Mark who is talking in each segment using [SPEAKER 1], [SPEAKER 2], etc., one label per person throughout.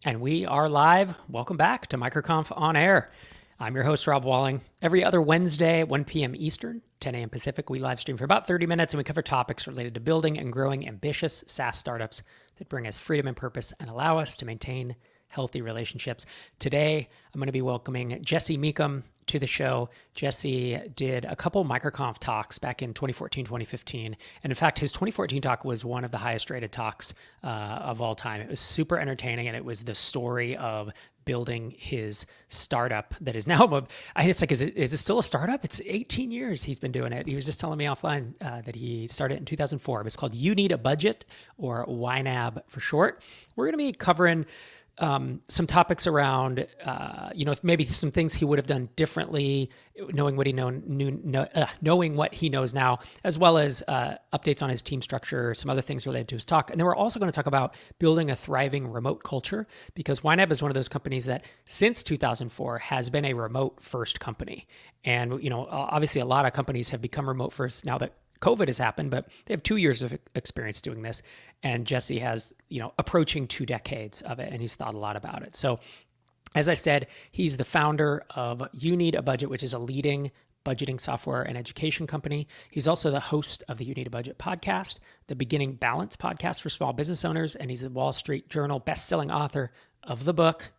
[SPEAKER 1] And we are live. Welcome back to MicroConf On Air. I'm your host, Rob Walling. Every other Wednesday at 1 p.m. Eastern, 10 a.m. Pacific, we live stream for about 30 minutes and we cover topics related to building and growing ambitious SaaS startups that bring us freedom and purpose and allow us to maintain healthy relationships. Today, I'm going to be welcoming Jesse Mecham to the show. Jesse did a couple MicroConf talks back in 2014, 2015. And in fact, his 2014 talk was one of the highest rated talks of all time. It was super entertaining, and it was the story of building his startup that is now, it's like, is it still a startup? It's 18 years he's been doing it. He was just telling me offline that he started in 2004. It's called You Need a Budget, or YNAB for short. We're going to be covering some topics around, maybe some things he would have done differently, knowing what he knows now, as well as updates on his team structure, some other things related to his talk. And then we're also going to talk about building a thriving remote culture, because YNAB is one of those companies that since 2004 has been a remote first company. And, obviously a lot of companies have become remote first now that COVID has happened, but they have 2 years of experience doing this. And Jesse has, approaching 2 decades of it, and he's thought a lot about it. So as I said, he's the founder of You Need a Budget, which is a leading budgeting software and education company. He's also the host of the You Need a Budget podcast, the Beginning Balance podcast for small business owners, and he's the Wall Street Journal best-selling author of the book,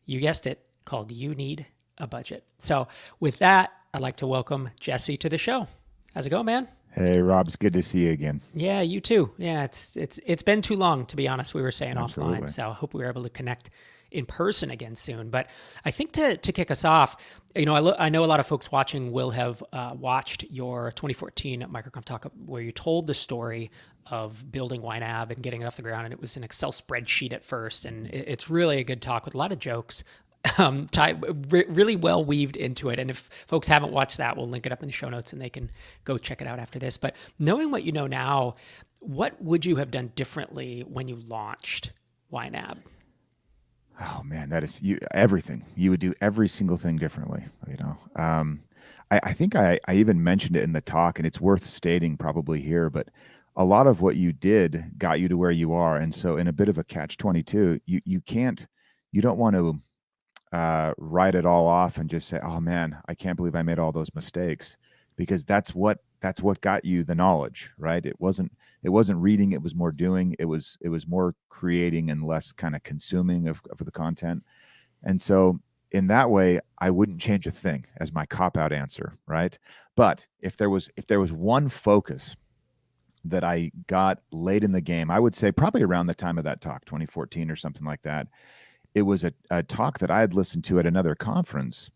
[SPEAKER 1] you guessed it, called You Need a Budget. So with that, I'd like to welcome Jesse to the show. How's it going, man?
[SPEAKER 2] Hey, Rob, it's good to see you again.
[SPEAKER 1] Yeah, you too. Yeah, it's been too long, to be honest. We were saying
[SPEAKER 2] Absolutely.
[SPEAKER 1] offline, so I hope we were able to connect in person again soon. But I think to kick us off, I know a lot of folks watching will have watched your 2014 MicroConf talk where you told the story of building YNAB and getting it off the ground, and it was an Excel spreadsheet at first, and it's really a good talk with a lot of jokes. Really well weaved into it. And if folks haven't watched that, we'll link it up in the show notes and they can go check it out after this. But knowing what you know now, what would you have done differently when you launched YNAB?
[SPEAKER 2] Oh man, that is everything. You would do every single thing differently. I think I even mentioned it in the talk, and it's worth stating probably here, but a lot of what you did got you to where you are. And so in a bit of a catch-22, you don't want to write it all off and just say, oh man, I can't believe I made all those mistakes, because that's what got you the knowledge, right? It wasn't reading, it was more doing, it was more creating and less kind of consuming of the content. And so in that way, I wouldn't change a thing as my cop-out answer, right? But if there was one focus that I got late in the game, I would say probably around the time of that talk, 2014 or something like that. It was a talk that I had listened to at another conference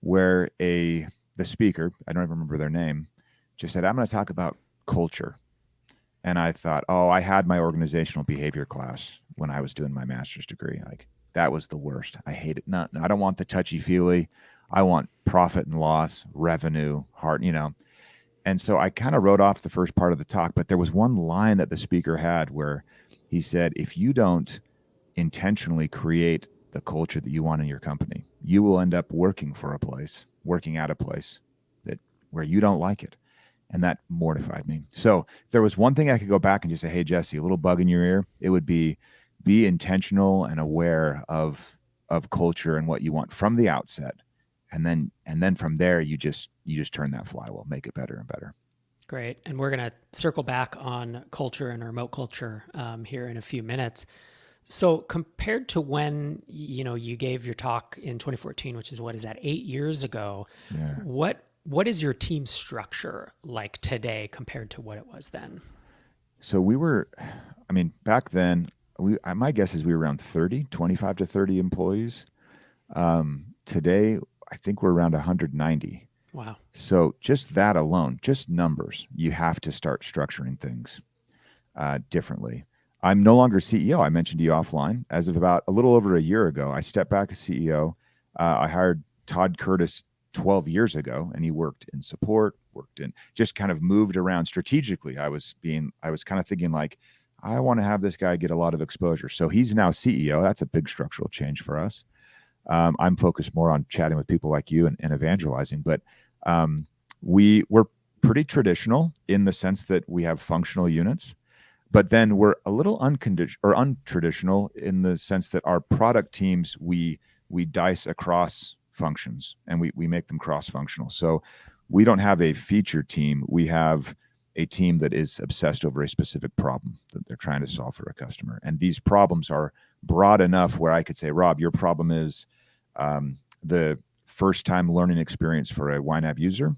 [SPEAKER 2] where the speaker, I don't even remember their name, just said, I'm going to talk about culture. And I thought, I had my organizational behavior class when I was doing my master's degree. Like, that was the worst. I hate it. No, I don't want the touchy-feely. I want profit and loss, revenue, heart, And so I kind of wrote off the first part of the talk, but there was one line that the speaker had where he said, if you don't intentionally create the culture that you want in your company, you will end up working at a place where you don't like it. And that mortified me. So if there was one thing I could go back and just say, hey, Jesse, a little bug in your ear, it would be intentional and aware of culture and what you want from the outset. And then from there, you just turn that flywheel, make it better and better.
[SPEAKER 1] Great. And we're going to circle back on culture and remote culture here in a few minutes. So compared to when, you gave your talk in 2014, which is, 8 years ago,
[SPEAKER 2] yeah.
[SPEAKER 1] What is your team structure like today compared to what it was then?
[SPEAKER 2] So back then, my guess is we were around 25 to 30 employees. Today, I think we're around 190.
[SPEAKER 1] Wow.
[SPEAKER 2] So just that alone, just numbers, you have to start structuring things differently. I'm no longer CEO. I mentioned to you offline. As of about a little over a year ago, I stepped back as CEO. I hired Todd Curtis 12 years ago, and he worked in support, just kind of moved around strategically. I was kind of thinking like, I want to have this guy get a lot of exposure. So he's now CEO. That's a big structural change for us. I'm focused more on chatting with people like you and evangelizing, but we're pretty traditional in the sense that we have functional units. But then we're a little untraditional in the sense that our product teams, we dice across functions and we make them cross-functional. So we don't have a feature team. We have a team that is obsessed over a specific problem that they're trying to solve for a customer. And these problems are broad enough where I could say, Rob, your problem is the first time learning experience for a YNAB user.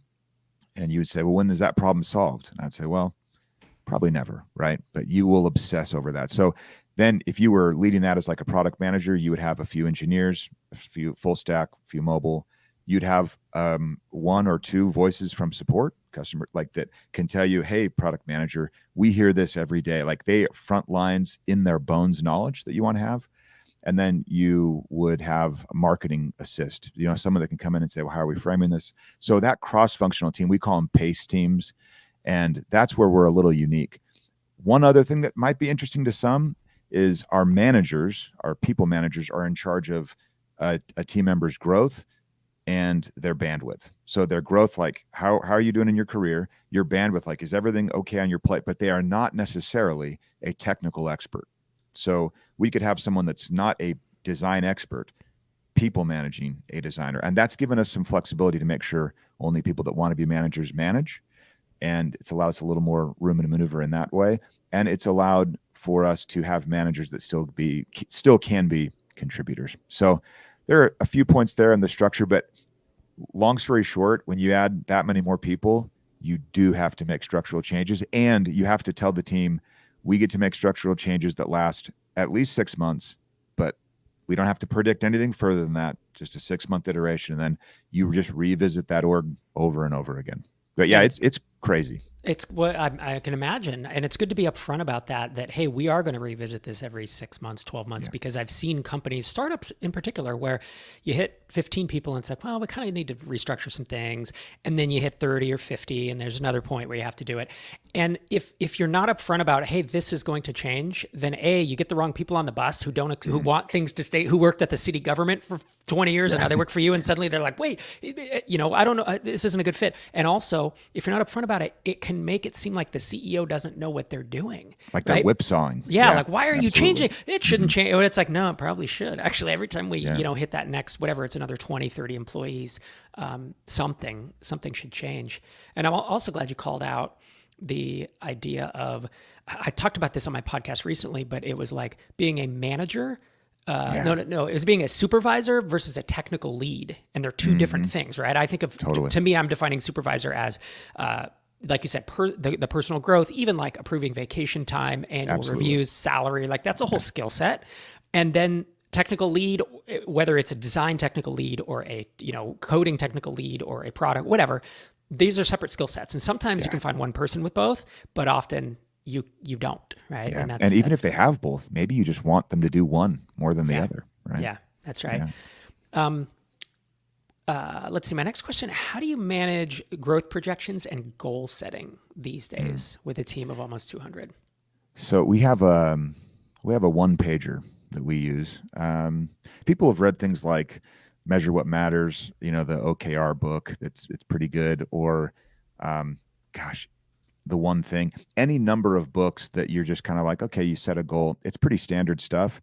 [SPEAKER 2] And you would say, well, when is that problem solved? And I'd say, well, probably never, right? But you will obsess over that. So then if you were leading that as like a product manager, you would have a few engineers, a few full stack, a few mobile. You'd have one or two voices from support customer like that can tell you, hey, product manager, we hear this every day. Like they front lines in their bones knowledge that you want to have. And then you would have a marketing assist, someone that can come in and say, well, how are we framing this? So that cross-functional team, we call them PACE teams. And that's where we're a little unique. One other thing that might be interesting to some is our managers, our people managers are in charge of a team member's growth and their bandwidth. So their growth, like how are you doing in your career? Your bandwidth, like is everything okay on your plate? But they are not necessarily a technical expert. So we could have someone that's not a design expert, people managing a designer. And that's given us some flexibility to make sure only people that want to be managers manage. And it's allowed us a little more room to maneuver in that way. And it's allowed for us to have managers that still can be contributors. So there are a few points there in the structure, but long story short, when you add that many more people, you do have to make structural changes, and you have to tell the team, we get to make structural changes that last at least 6 months, but we don't have to predict anything further than that, just a 6-month iteration. And then you just revisit that org over and over again. But yeah, it's crazy.
[SPEAKER 1] It's what I can imagine. And it's good to be upfront about that, hey, we are going to revisit this every 6 months, 12 months, because I've seen companies, startups in particular, where you hit 15 people and it's like, well, we kind of need to restructure some things. And then you hit 30 or 50 and there's another point where you have to do it. And if you're not upfront about, hey, this is going to change, then you get the wrong people on the bus who want things to stay, who worked at the city government for 20 years and now they work for you. And suddenly they're like, wait, I don't know, this isn't a good fit. And also, if you're not upfront about it, it can make it seem like the CEO doesn't know what they're doing.
[SPEAKER 2] Like they're whipsawing.
[SPEAKER 1] Yeah, like, why are you changing? It shouldn't change. It's like, no, it probably should. Actually, every time we, hit that next, whatever, it's another 20, 30 employees, something should change. And I'm also glad you called out the idea of, I talked about this on my podcast recently, but it was like being a manager. No, it was being a supervisor versus a technical lead. And they're two different things, right? I think of, to me, I'm defining supervisor as, like you said, the personal growth, even like approving vacation time, annual reviews, salary, like that's a whole skill set. And then technical lead, whether it's a design technical lead or a, coding technical lead or a product, whatever, these are separate skill sets. And sometimes you can find one person with both, but often you don't, right?
[SPEAKER 2] Yeah. And even if they have both, maybe you just want them to do one more than the other, right?
[SPEAKER 1] Yeah, that's right. Yeah. Let's see. My next question: how do you manage growth projections and goal setting these days with a team of almost 200?
[SPEAKER 2] So we have a one pager that we use. People have read things like Measure What Matters, the OKR book. It's pretty good. Or, The One Thing. Any number of books that you're just kind of like, okay, you set a goal. It's pretty standard stuff.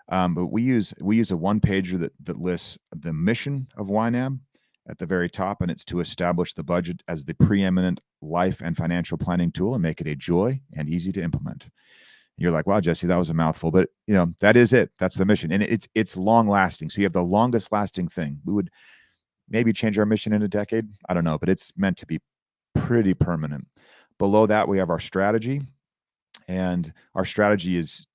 [SPEAKER 2] But we use a one pager that lists the mission of YNAB at the very top, and it's to establish the budget as the preeminent life and financial planning tool and make it a joy and easy to implement. You're like, wow, Jesse, that was a mouthful, but that is it. That's the mission, and it's long lasting. So you have the longest lasting thing. We would maybe change our mission in a decade. I don't know, but it's meant to be pretty permanent. Below that, we have our strategy. And our strategy is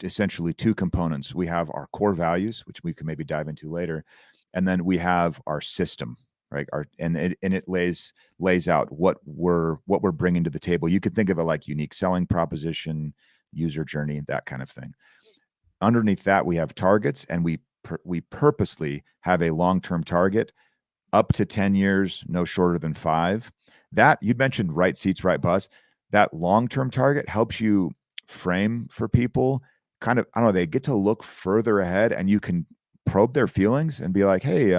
[SPEAKER 2] essentially two components. We have our core values, which we can maybe dive into later, and then we have our system, right? It lays out what we're bringing to the table. You could think of it like unique selling proposition, user journey, that kind of thing. Underneath that, we have targets, and we purposely have a long-term target, up to 10 years, no shorter than 5. That you mentioned, right seats, right bus. That long-term target helps you frame for people kind of, I don't know, they get to look further ahead, and you can probe their feelings and be like, hey,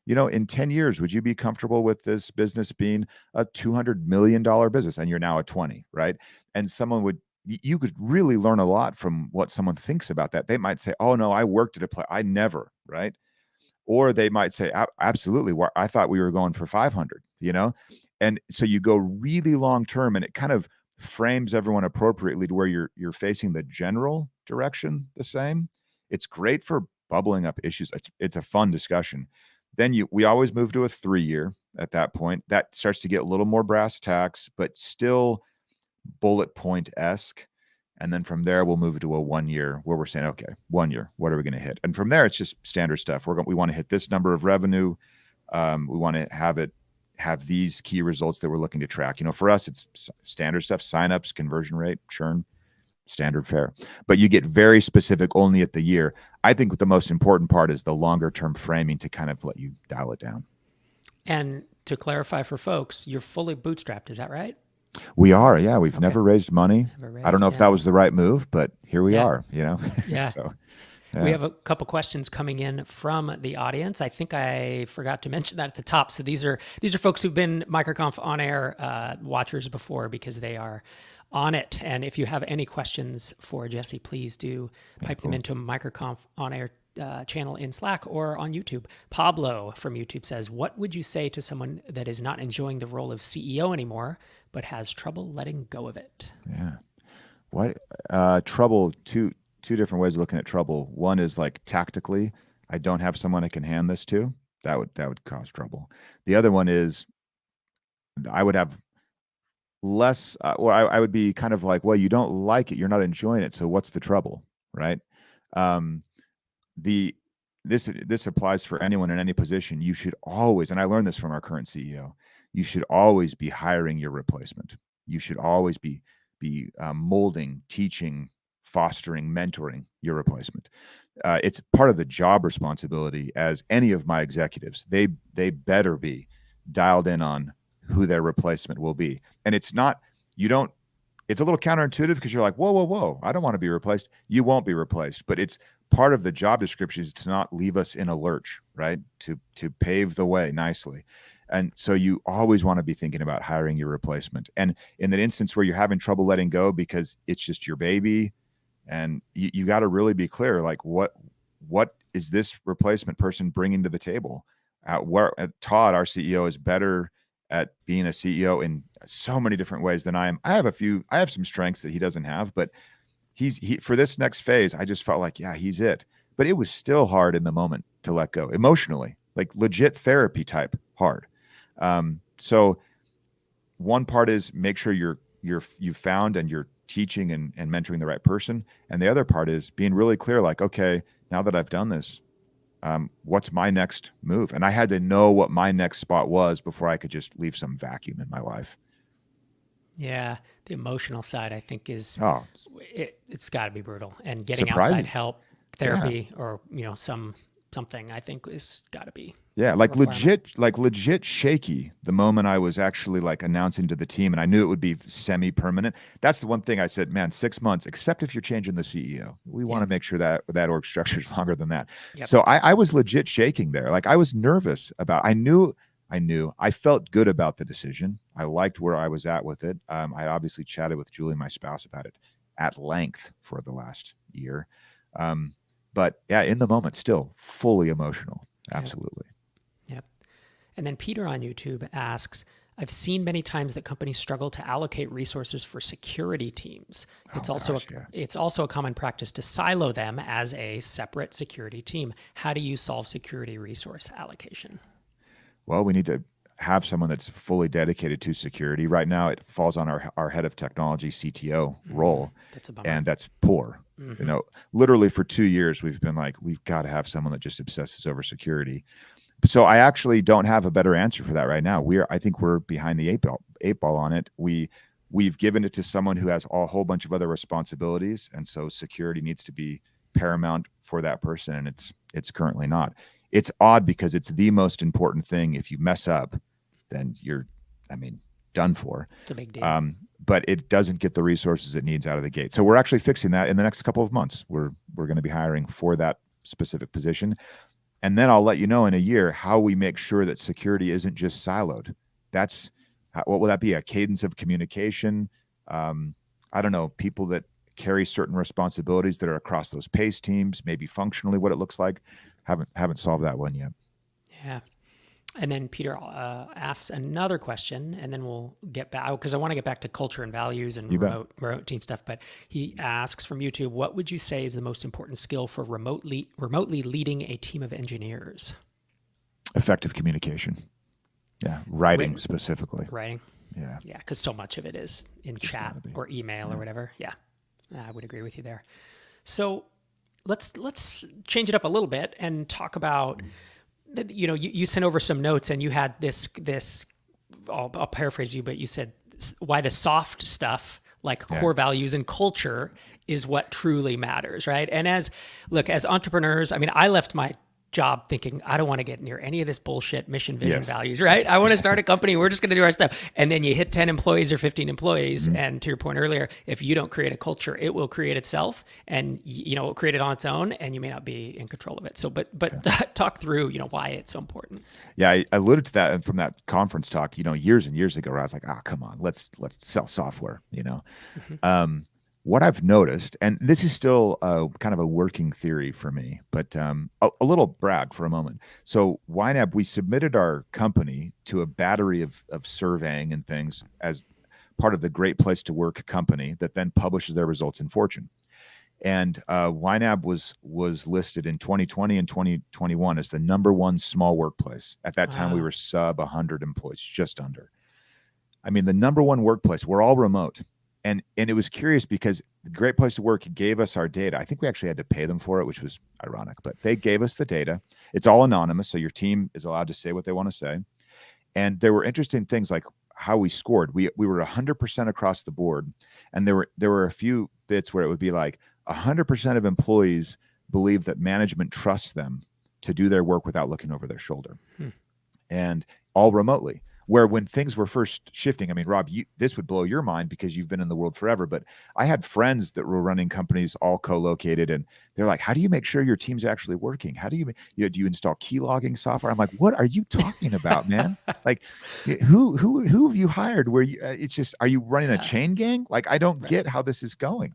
[SPEAKER 2] in 10 years, would you be comfortable with this business being a $200 million business? And you're now at 20, right? And someone would you could really learn a lot from what someone thinks about that. They might say, oh no, I worked at a place, I never, right? Or they might say, absolutely, I thought we were going for 500, And so you go really long term, and it kind of frames everyone appropriately to where you're facing the general direction the same. It's great for bubbling up issues. It's a fun discussion. Then we always move to a 3-year at that point. That starts to get a little more brass tacks, but still bullet point-esque. And then from there, we'll move to a 1-year where we're saying, okay, 1 year, what are we going to hit? And from there, it's just standard stuff. We want to hit this number of revenue. We want to have these key results that we're looking to track. For us, it's standard stuff: signups, conversion rate, churn, standard fare. But you get very specific only at the year. I think the most important part is the longer term framing to kind of let you dial it down.
[SPEAKER 1] And to clarify for folks, you're fully bootstrapped. Is that right?
[SPEAKER 2] We are, yeah. We've never raised money. I don't know if that was the right move, but here we are,
[SPEAKER 1] Yeah.
[SPEAKER 2] So,
[SPEAKER 1] we have a couple questions coming in from the audience. I think I forgot to mention that at the top. So these are folks who've been MicroConf on air watchers before, because they are on it. And if you have any questions for Jesse, please do pipe them into MicroConf on air channel in Slack or on YouTube. Pablo from YouTube says, what would you say to someone that is not enjoying the role of CEO anymore, but has trouble letting go of it?
[SPEAKER 2] Yeah. What trouble? Two different ways of looking at trouble. One is like tactically, I don't have someone I can hand this to. That would cause trouble. The other one is I would have less, or I would be kind of like, well, you don't like it, you're not enjoying it, so what's the trouble, right? This applies for anyone in any position. You should always, and I learned this from our current CEO, you should always be hiring your replacement. You should always be molding, teaching, fostering, mentoring your replacement. It's part of the job responsibility as any of my executives. They better be dialed in on who their replacement will be. And it's not, it's a little counterintuitive because you're like, whoa, I don't want to be replaced. You won't be replaced, but it's part of the job description is to not leave us in a lurch, right? To pave the way nicely. And so you always want to be thinking about hiring your replacement. And in that instance where you're having trouble letting go because it's just your baby, and you got to really be clear, like what is this replacement person bringing to the table? Todd, our CEO, is better at being a CEO in so many different ways than I am. I have some strengths that he doesn't have, but he for this next phase, I just felt like, yeah, he's it. But it was still hard in the moment to let go emotionally, like legit therapy type hard. So one part is make sure you've found and you're teaching and mentoring the right person. And the other part is being really clear, like, okay, now that I've done this, what's my next move? And I had to know what my next spot was before I could just leave some vacuum in my life.
[SPEAKER 1] Yeah, the emotional side, I think, is it's got to be brutal. And getting outside help, therapy, or something, I think, is got to be.
[SPEAKER 2] Yeah, like legit shaky the moment I was actually like announcing to the team, and I knew it would be semi-permanent. That's the one thing I said, man, 6 months, except if you're changing the CEO. We want to make sure that org structure is longer than that. Yep. So I was legit shaking there. Like I was nervous about, I felt good about the decision. I liked where I was at with it. I obviously chatted with Julie, my spouse, about it at length for the last year. But yeah, in the moment, still fully emotional. Absolutely.
[SPEAKER 1] Yep. And then Peter on YouTube asks, I've seen many times that companies struggle to allocate resources for security teams. It's also a common practice to silo them as a separate security team. How do you solve security resource allocation?
[SPEAKER 2] Well, we need to have someone that's fully dedicated to security. Right now, it falls on our head of technology CTO role.
[SPEAKER 1] That's a bummer.
[SPEAKER 2] And that's poor. Literally for 2 years, we've been like, we've got to have someone that just obsesses over security. So I actually don't have a better answer for that right now. I think we're behind the eight ball on it. We've given it to someone who has a whole bunch of other responsibilities, and so security needs to be paramount for that person, and it's currently not. It's odd because it's the most important thing. If you mess up, then you're, done for.
[SPEAKER 1] It's a big deal.
[SPEAKER 2] But it doesn't get the resources it needs out of the gate. So we're actually fixing that in the next couple of months. We're going to be hiring for that specific position. And then I'll let you know in a year how we make sure that security isn't just siloed. What will that be? A cadence of communication, I don't know, people that carry certain responsibilities that are across those PACE teams, maybe functionally what it looks like. Haven't solved that one yet.
[SPEAKER 1] Yeah. And then Peter asks another question, and then we'll get back because I want to get back to culture and values and
[SPEAKER 2] You bet.
[SPEAKER 1] remote team stuff. But he asks from YouTube, what would you say is the most important skill for remotely leading a team of engineers?
[SPEAKER 2] Effective communication. Yeah, writing
[SPEAKER 1] Written
[SPEAKER 2] specifically.
[SPEAKER 1] writing.
[SPEAKER 2] Yeah,
[SPEAKER 1] Yeah, because so much of it is in
[SPEAKER 2] just
[SPEAKER 1] chat
[SPEAKER 2] gotta be.
[SPEAKER 1] or email
[SPEAKER 2] Yeah.
[SPEAKER 1] or whatever. Yeah, I would agree with you there. So let's change it up a little bit and talk about. You sent over some notes and you had this. I'll paraphrase you, but you said why the soft stuff like core values and culture is what truly matters, right? And as entrepreneurs, I mean, I left my job thinking I don't want to get near any of this bullshit mission, vision, values, right? I want to start a company. We're just going to do our stuff. And then you hit 10 employees or 15 employees. And to your point earlier, if you don't create a culture, it will create itself and, it will create it on its own and you may not be in control of it. So, but talk through, why it's so important.
[SPEAKER 2] Yeah, I alluded to that from that conference talk, years and years ago, where I was like, come on, let's sell software, What I've noticed, and this is still kind of a working theory for me, but a little brag for a moment. So YNAB, we submitted our company to a battery of surveying and things as part of the Great Place to Work company that then publishes their results in Fortune. And YNAB was listed in 2020 and 2021 as the #1 small workplace. At that time, we were sub 100 employees, just under. I mean, the #1 workplace. We're all remote. And it was curious because the Great Place to Work gave us our data. I think we actually had to pay them for it, which was ironic, but they gave us the data. It's all anonymous, so your team is allowed to say what they want to say. And there were interesting things like how we scored. We were 100% across the board, and there were a few bits where it would be like 100% of employees believe that management trusts them to do their work without looking over their shoulder, and all remotely. Where when things were first shifting, I mean, Rob, this would blow your mind because you've been in the world forever, but I had friends that were running companies all co-located, and they're like, how do you make sure your team's actually working? How do you do you install key logging software? I'm like, what are you talking about, man? Like, who have you hired where it's just, are you running a chain gang? Like, I don't get how this is going,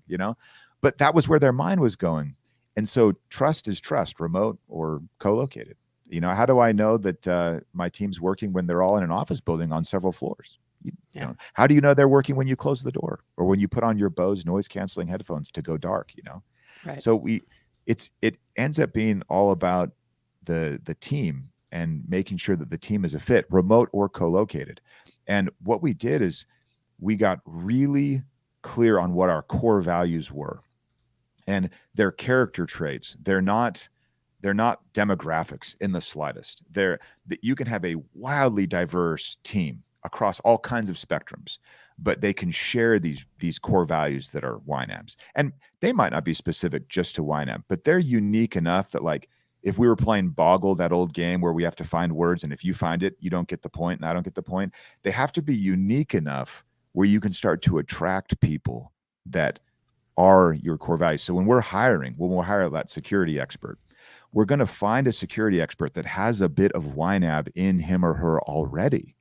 [SPEAKER 2] but that was where their mind was going. And so trust is trust, remote or co-located. How do I know that my team's working when they're all in an office building on several floors? How do you know they're working when you close the door or when you put on your Bose noise canceling headphones to go dark?
[SPEAKER 1] Right.
[SPEAKER 2] So it ends up being all about the team and making sure that the team is a fit, remote or co-located. And what we did is we got really clear on what our core values were and their character traits. They're not demographics in the slightest. You can have a wildly diverse team across all kinds of spectrums, but they can share these core values that are YNABs. And they might not be specific just to YNAB, but they're unique enough that, like, if we were playing Boggle, that old game where we have to find words, and if you find it, you don't get the point, and I don't get the point. They have to be unique enough where you can start to attract people that are your core values. So when we'll hire that security expert, we're going to find a security expert that has a bit of YNAB in him or her already,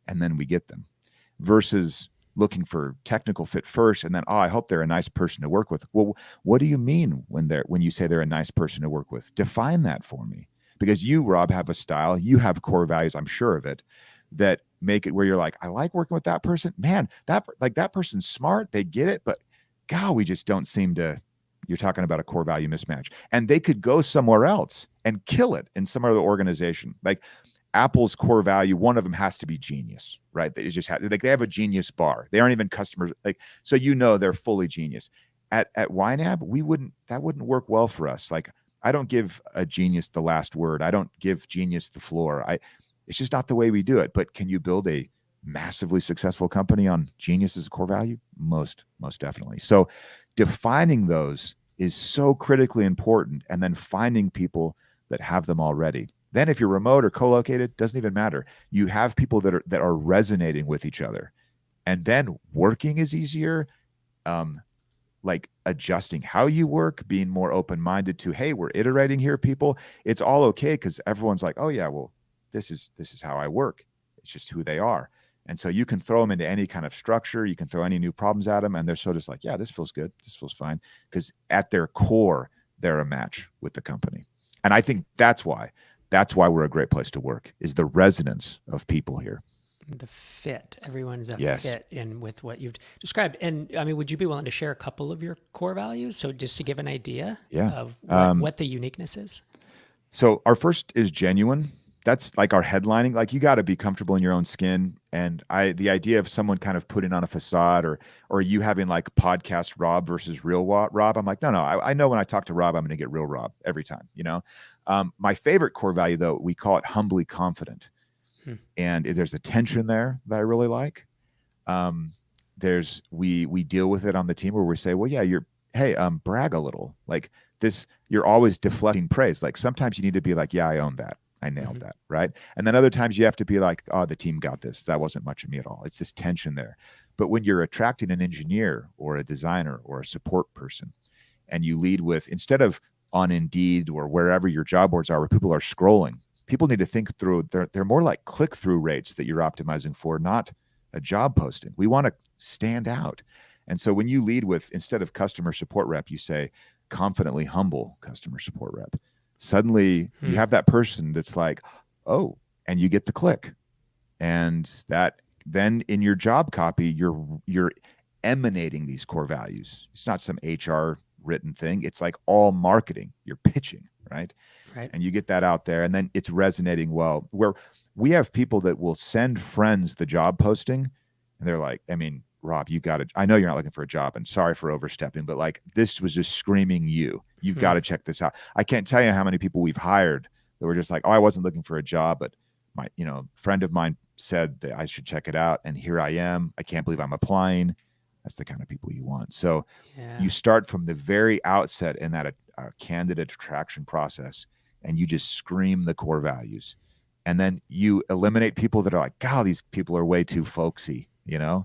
[SPEAKER 2] and then we get them, versus looking for technical fit first and then, I hope they're a nice person to work with. Well, what do you mean when you say they're a nice person to work with? Define that for me, because you, Rob, have a style, you have core values, I'm sure of it, that make it where you're like, I like working with that person. Man, that person's smart, they get it, but God, we just don't seem to. You're talking about a core value mismatch, and they could go somewhere else and kill it in some other organization. Like Apple's core value, one of them has to be genius, right? They just have, like, they have a genius bar. They aren't even customers, like, so they're fully genius. At YNAB, that wouldn't work well for us. Like, I don't give a genius the last word. I don't give genius the floor. It's just not the way we do it. But can you build a massively successful company on genius as a core value? Most definitely. So defining those is so critically important, and then finding people that have them already. Then if you're remote or co-located, doesn't even matter. You have people that are resonating with each other, and then working is easier. Like adjusting how you work, being more open-minded to, hey, we're iterating here, people. It's all okay because everyone's like, oh yeah, well, this is how I work. It's just who they are. And so you can throw them into any kind of structure. You can throw any new problems at them. And they're so just like, yeah, this feels good. This feels fine. Because at their core, they're a match with the company. And I think that's why we're a great place to work, is the resonance of people here.
[SPEAKER 1] The fit. Everyone's a
[SPEAKER 2] Yes.
[SPEAKER 1] fit in with what you've described. And I mean, would you be willing to share a couple of your core values? So just to give an idea of what the uniqueness is.
[SPEAKER 2] So our first is genuine. That's like our headlining. Like, you got to be comfortable in your own skin. And the idea of someone kind of putting on a facade, or you having like podcast Rob versus real Rob, I'm like, no, I know when I talk to Rob, I'm going to get real Rob every time, you know? My favorite core value, though, we call it humbly confident. And there's a tension there that I really like. We deal with it on the team where we say, well, yeah, brag a little. Like this, you're always deflecting praise. Like sometimes you need to be like, yeah, I own that. I nailed that. Right. And then other times you have to be like, oh, the team got this. That wasn't much of me at all. It's this tension there. But when you're attracting an engineer or a designer or a support person, and you lead with, instead of on Indeed or wherever your job boards are, where people are scrolling, people need to think through, they're more like click-through rates that you're optimizing for, not a job posting. We want to stand out. And so when you lead with, instead of customer support rep, you say confidently humble customer support rep. Suddenly you have that person that's like, oh, and you get the click. And that then in your job copy, you're emanating these core values. It's not some HR written thing. It's like all marketing. You're pitching, right? And you get that out there, and then it's resonating well. Where we have people that will send friends the job posting, and they're like, I mean, Rob, you got it. I know you're not looking for a job, and sorry for overstepping, but like this was just screaming you. You've got to check this out. I can't tell you how many people we've hired that were just like, oh, I wasn't looking for a job, but my, friend of mine said that I should check it out, and here I am. I can't believe I'm applying. That's the kind of people you want. So you start from the very outset in that candidate attraction process, and you just scream the core values. And then you eliminate people that are like, God, these people are way too folksy,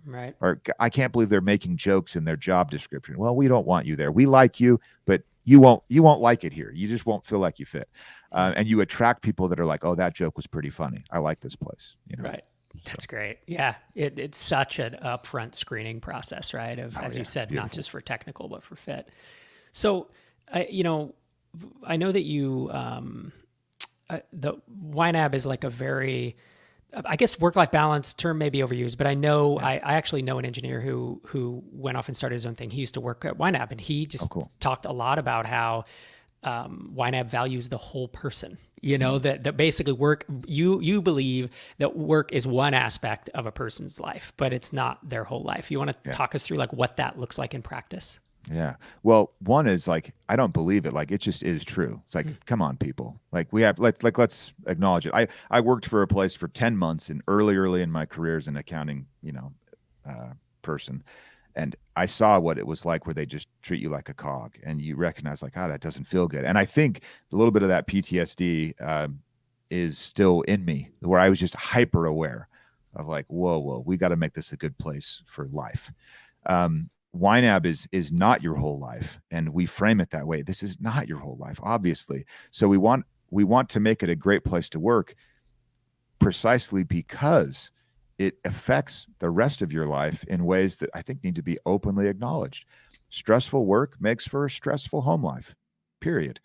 [SPEAKER 1] Right.
[SPEAKER 2] Or I can't believe they're making jokes in their job description. Well, we don't want you there. We like you, but you won't like it here. You just won't feel like you fit. And you attract people that are like, oh, that joke was pretty funny. I like this place.
[SPEAKER 1] Right. That's great. Yeah. It's such an upfront screening process, right? As you said, not just for technical, but for fit. So, I know that you, the YNAB is like a very, I guess work-life balance term may be overused, but I know, I actually know an engineer who went off and started his own thing. He used to work at YNAB, and he just talked a lot about how YNAB values the whole person. That basically work, you believe that work is one aspect of a person's life, but it's not their whole life. You want to talk us through like what that looks like in practice?
[SPEAKER 2] Yeah. Well, one is like, I don't believe it. Like, it just is true. It's like, come on, people. Like let's acknowledge it. I worked for a place for 10 months and early in my career as an accounting, person. And I saw what it was like where they just treat you like a cog, and you recognize like, that doesn't feel good. And I think a little bit of that PTSD is still in me, where I was just hyper aware of like, whoa, we got to make this a good place for life. YNAB is not your whole life, and we frame it that way. This is not your whole life, obviously. So we want to make it a great place to work, precisely because it affects the rest of your life in ways that I think need to be openly acknowledged. Stressful work makes for a stressful home life, period.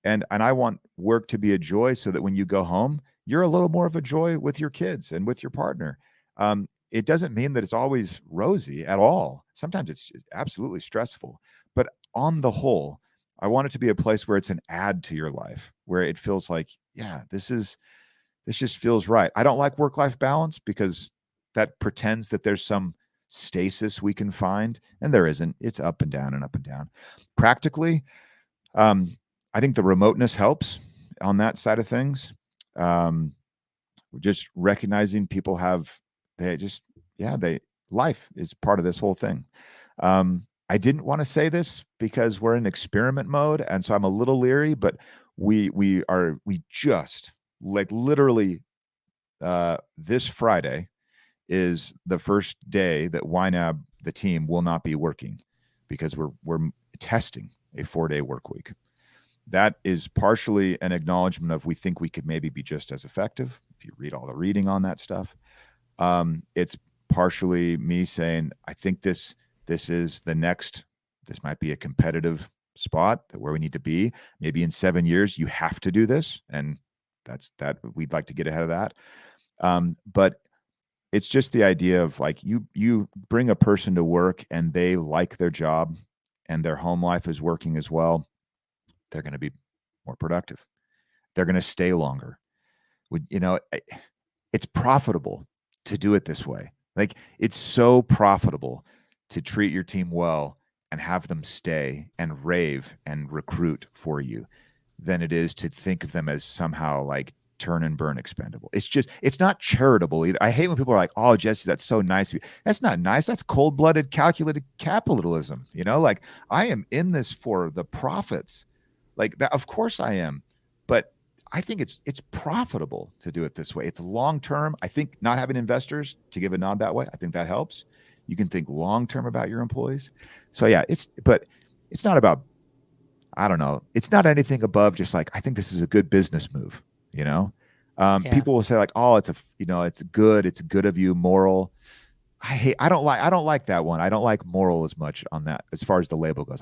[SPEAKER 2] And I want work to be a joy, so that when you go home, you're a little more of a joy with your kids and with your partner. It doesn't mean that it's always rosy at all. Sometimes it's absolutely stressful. But on the whole, I want it to be a place where it's an add to your life, where it feels like, yeah, this just feels right. I don't like work-life balance because that pretends that there's some stasis we can find, and there isn't. It's up and down and up and down. Practically, I think the remoteness helps on that side of things. Just recognizing people life is part of this whole thing. I didn't want to say this because we're in experiment mode, and so I'm a little leery, but we just like literally this Friday is the first day that YNAB, the team, will not be working, because we're testing a 4-day work week. That is partially an acknowledgement of, we think we could maybe be just as effective if you read all the reading on that stuff. It's partially me saying, I think this is the next, this might be a competitive spot where we need to be. Maybe in 7 years, you have to do this. And that we'd like to get ahead of that. But it's just the idea of like, you bring a person to work and they like their job and their home life is working as well. They're going to be more productive. They're going to stay longer. It's profitable to do it this way. Like, it's so profitable to treat your team well and have them stay and rave and recruit for you than it is to think of them as somehow like turn and burn expendable. It's not charitable either. I hate when people are like, oh, Jesse, that's so nice of you. That's not nice. That's cold-blooded, calculated capitalism. Like, I am in this for the profits. Like that, of course I am. But I think it's profitable to do it this way. It's long-term. I think not having investors to give a nod that way, I think that helps. You can think long-term about your employees. So yeah, but it's not about, I don't know. It's not anything above just like, I think this is a good business move. People will say like, oh, it's good of you, moral. I don't like that one. I don't like moral as much on that as far as the label goes.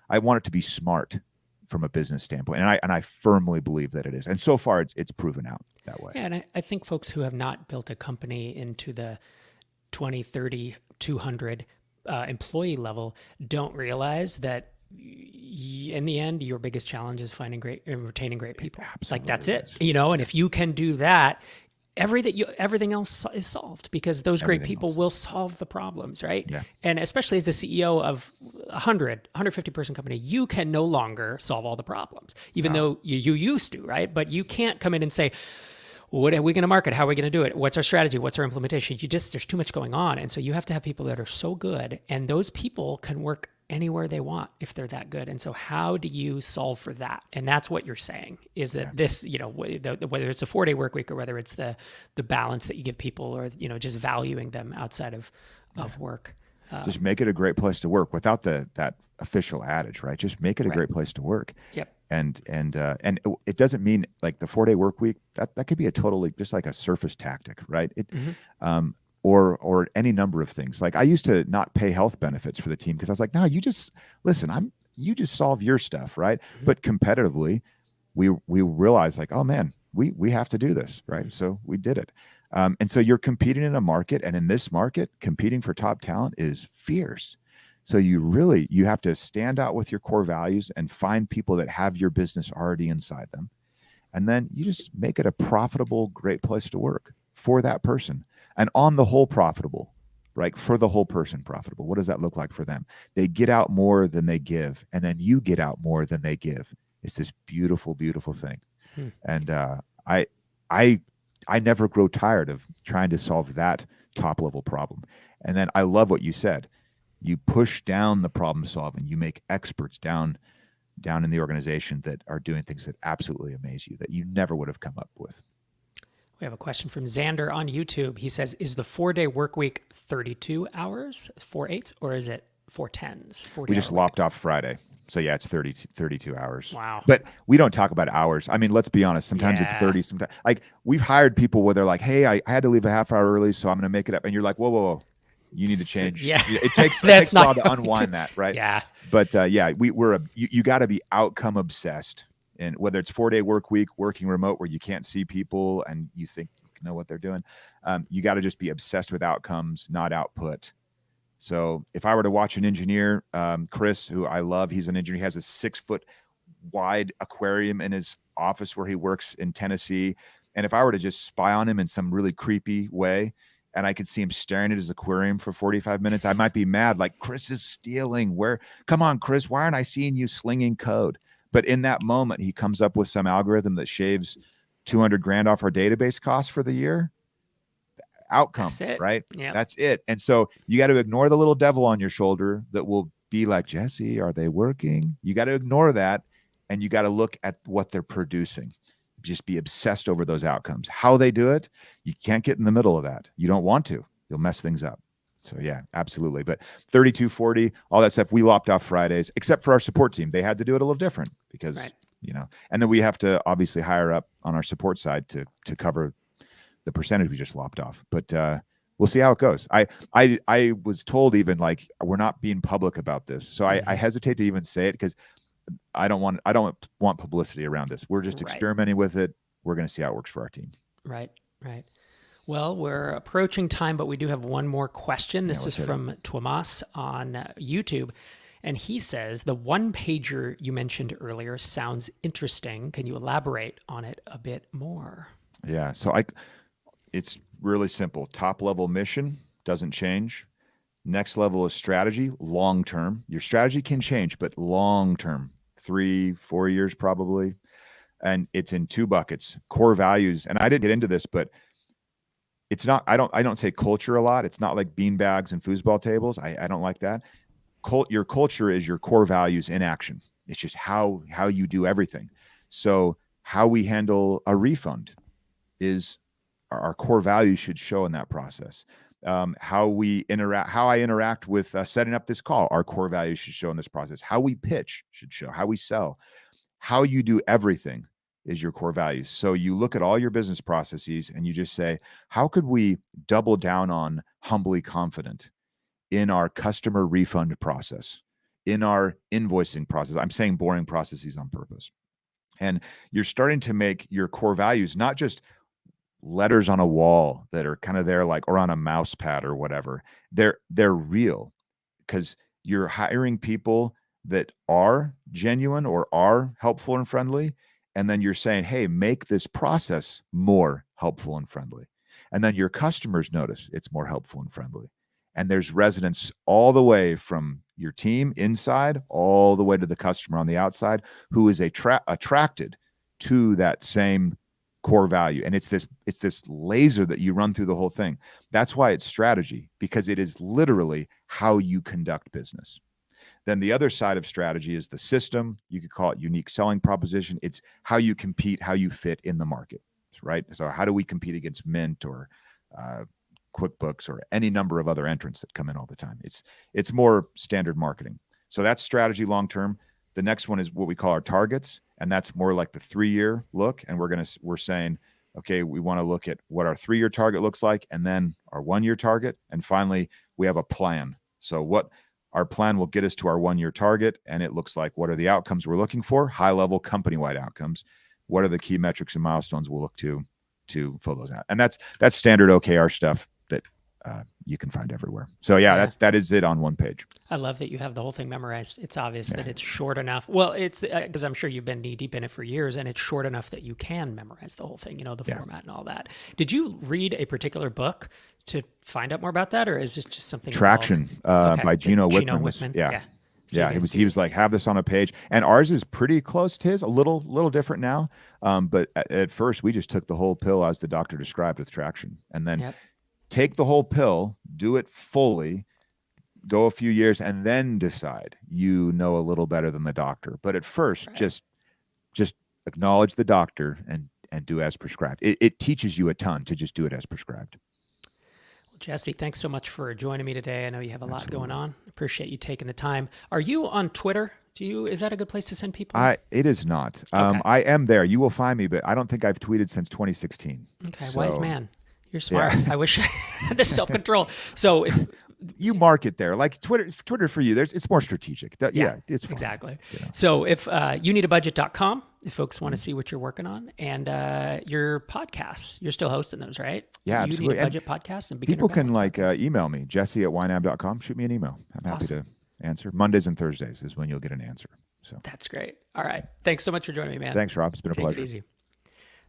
[SPEAKER 2] I want it to be smart from a business standpoint. And I firmly believe that it is. And so far it's proven out that way.
[SPEAKER 1] Yeah. And I think folks who have not built a company into the 20, 30, 200 employee level don't realize that in the end, your biggest challenge is finding great and retaining great people. Like that's it, and if you can do that, everything else is solved because those great people will solve the problems, right?
[SPEAKER 2] Yeah.
[SPEAKER 1] And especially as the CEO of 150 person company, you can no longer solve all the problems, even though you used to, right? But you can't come in and say, what are we going to market? How are we going to do it? What's our strategy? What's our implementation? There's too much going on. And so you have to have people that are so good, and those people can work anywhere they want if they're that good. And so how do you solve for that? And that's what you're saying is that this, whether it's a 4-day work week or whether it's the balance that you give people or, just valuing them outside of work.
[SPEAKER 2] Just make it a great place to work without that official adage, right? Just make it a great place to work.
[SPEAKER 1] Yep.
[SPEAKER 2] And it doesn't mean like the 4-day work week, that could be a totally just like a surface tactic, right? Or any number of things. Like I used to not pay health benefits for the team because I was like, no, you just solve your stuff, right? Mm-hmm. But competitively, we realized like, oh man, we have to do this, right? Mm-hmm. So we did it. And so you're competing in a market, and in this market, competing for top talent is fierce. So you have to stand out with your core values and find people that have your business already inside them. And then you just make it a profitable, great place to work for that person. And on the whole profitable, right? For the whole person profitable. What does that look like for them? They get out more than they give, and then you get out more than they give. It's this beautiful, beautiful thing. And I never grow tired of trying to solve that top level problem. And then I love what you said. You push down the problem solving. You make experts down in the organization that are doing things that absolutely amaze you that you never would have come up with.
[SPEAKER 1] We have a question from Xander on YouTube. He says, is the 4-day work week 32 hours, 4/8, or is it 4/10s?
[SPEAKER 2] We just lopped off Friday. So yeah, it's 32 hours.
[SPEAKER 1] Wow.
[SPEAKER 2] But we don't talk about hours. I mean, let's be honest. Sometimes it's 30. Sometimes like we've hired people where they're like, hey, I had to leave a half hour early, so I'm going to make it up. And you're like, whoa. You need to change.
[SPEAKER 1] Yeah.
[SPEAKER 2] It takes a while to unwind that, right?
[SPEAKER 1] Yeah.
[SPEAKER 2] But you got to be outcome obsessed. And whether it's 4-day work week, working remote where you can't see people and you think you know what they're doing, you got to just be obsessed with outcomes, not output. So if I were to watch an engineer, Chris, who I love, he's an engineer, he has a 6-foot wide aquarium in his office where he works in Tennessee. And if I were to just spy on him in some really creepy way, and I could see him staring at his aquarium for 45 minutes, I might be mad. Like, Chris is stealing. Come on, Chris, why aren't I seeing you slinging code? But in that moment, he comes up with some algorithm that shaves $200,000 off our database costs for the year. Outcome, right?
[SPEAKER 1] Yeah.
[SPEAKER 2] That's it. And so you got to ignore the little devil on your shoulder that will be like, Jesse, are they working? You got to ignore that. And you got to look at what they're producing. Just be obsessed over those outcomes. How they do it, you can't get in the middle of that. You don't want to. You'll mess things up. So yeah, absolutely. But 32, 40, all that stuff, we lopped off Fridays, except for our support team. They had to do it a little different because, and then we have to obviously hire up on our support side to cover the percentage we just lopped off. But we'll see how it goes. I was told even like, we're not being public about this. So I hesitate to even say it because I don't want publicity around this. We're just experimenting with it. We're going to see how it works for our team.
[SPEAKER 1] Right. Well, we're approaching time, but we do have one more question. This is from Tomas on YouTube. And he says, the one pager you mentioned earlier sounds interesting. Can you elaborate on it a bit more?
[SPEAKER 2] Yeah. So it's really simple. Top level mission doesn't change. Next level is strategy, long term. Your strategy can change, but long term, 3-4 years probably. And it's in 2 buckets, core values. And I didn't get into this, but it's not, I don't say culture a lot. It's not like beanbags and foosball tables. I don't like that. Your culture is your core values in action. It's just how you do everything. So how we handle a refund is our core values should show in that process. How I interact with setting up this call, our core values should show in this process. How we pitch should show, how we sell, how you do everything is your core values. So you look at all your business processes and you just say, how could we double down on humbly confident in our customer refund process, in our invoicing process? I'm saying boring processes on purpose. And you're starting to make your core values not just letters on a wall that are kind of there, like, or on a mouse pad or whatever. They're real, because you're hiring people that are genuine or are helpful and friendly. And then you're saying, hey, make this process more helpful and friendly. And then your customers notice it's more helpful and friendly. And there's resonance all the way from your team inside, all the way to the customer on the outside, who is attracted to that same core value. And it's this laser that you run through the whole thing. That's why it's strategy, because it is literally how you conduct business. Then the other side of strategy is the system. You could call it unique selling proposition. It's how you compete, how you fit in the market, right? So how do we compete against Mint or QuickBooks or any number of other entrants that come in all the time? It's more standard marketing. So that's strategy long-term. The next one is what we call our targets. And that's more like the 3-year look. And we're saying, okay, we want to look at what our 3-year target looks like, and then our 1-year target. And finally, we have a plan. So what our plan will get us to our 1-year target. And it looks like, what are the outcomes we're looking for? High level company-wide outcomes. What are the key metrics and milestones we'll look to fill those out? And that's standard OKR stuff that you can find everywhere. So that is it on one page.
[SPEAKER 1] I love that you have the whole thing memorized. It's obvious that it's short enough. Well, it's because I'm sure you've been knee deep in it for years, and it's short enough that you can memorize the whole thing, the format and all that. Did you read a particular book to find out more about that, or is this just something
[SPEAKER 2] Traction by Gino Wickman? Yeah, he was like, have this on a page. And ours is pretty close to his, a little different now. But at first we just took the whole pill as the doctor described with Traction. And then take the whole pill, do it fully, go a few years, and then decide you know a little better than the doctor. But at first, just acknowledge the doctor and do as prescribed. It teaches you a ton to just do it as prescribed.
[SPEAKER 1] Jesse, thanks so much for joining me today. I know you have a lot going on. Appreciate you taking the time. Are you on Twitter? Is that a good place to send people?
[SPEAKER 2] It is not.
[SPEAKER 1] Okay.
[SPEAKER 2] I am there. You will find me, but I don't think I've tweeted since 2016.
[SPEAKER 1] Okay, wise man. You're smart. Yeah. I wish I had the self-control. So if
[SPEAKER 2] you market there, like Twitter for you, it's more strategic. It's fun.
[SPEAKER 1] Exactly. So if youneedabudget.com, if folks want to see what you're working on, and your podcasts, you're still hosting those, right?
[SPEAKER 2] Yeah, absolutely.
[SPEAKER 1] You Need a Budget podcast and
[SPEAKER 2] people can email me, jesse@ynab.com. Shoot me an email. I'm happy to answer. Mondays and Thursdays is when you'll get an answer. So
[SPEAKER 1] that's great. All right. Thanks so much for joining me, man.
[SPEAKER 2] Thanks, Rob. It's been a pleasure.
[SPEAKER 1] Take it easy.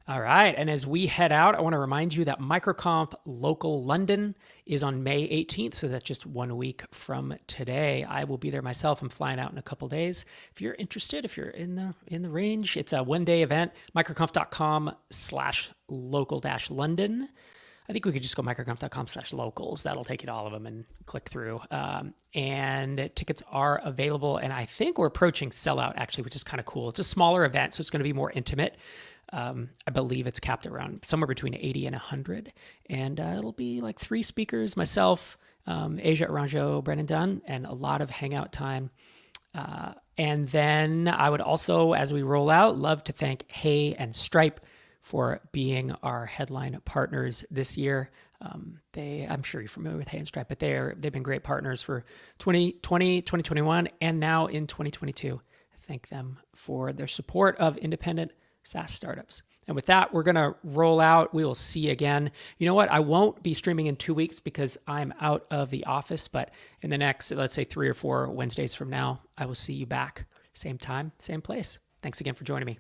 [SPEAKER 1] All right. And as we head out, I want to remind you that MicroConf Local London is on May 18th. So that's just 1 week from today. I will be there myself. I'm flying out in a couple days. If you're interested, if you're in the range, it's a 1-day event, microconf.com/local-london. I think we could just go microconf.com/locals. That'll take you to all of them and click through. And tickets are available. And I think we're approaching sellout actually, which is kind of cool. It's a smaller event, so it's going to be more intimate. I believe it's capped around somewhere between 80 and 100. And it'll be like 3 speakers, myself, Asia Aranjo, Brennan Dunn, and a lot of hangout time. And then I would also, as we roll out, love to thank Hey and Stripe for being our headline partners this year. I'm sure you're familiar with Handstripe, but they've been great partners for 2020, 2021, and now in 2022. Thank them for their support of independent SaaS startups. And with that, we're going to roll out. We will see you again. You know what? I won't be streaming in 2 weeks because I'm out of the office, but in the next, let's say 3 or 4 Wednesdays from now, I will see you back. Same time, same place. Thanks again for joining me.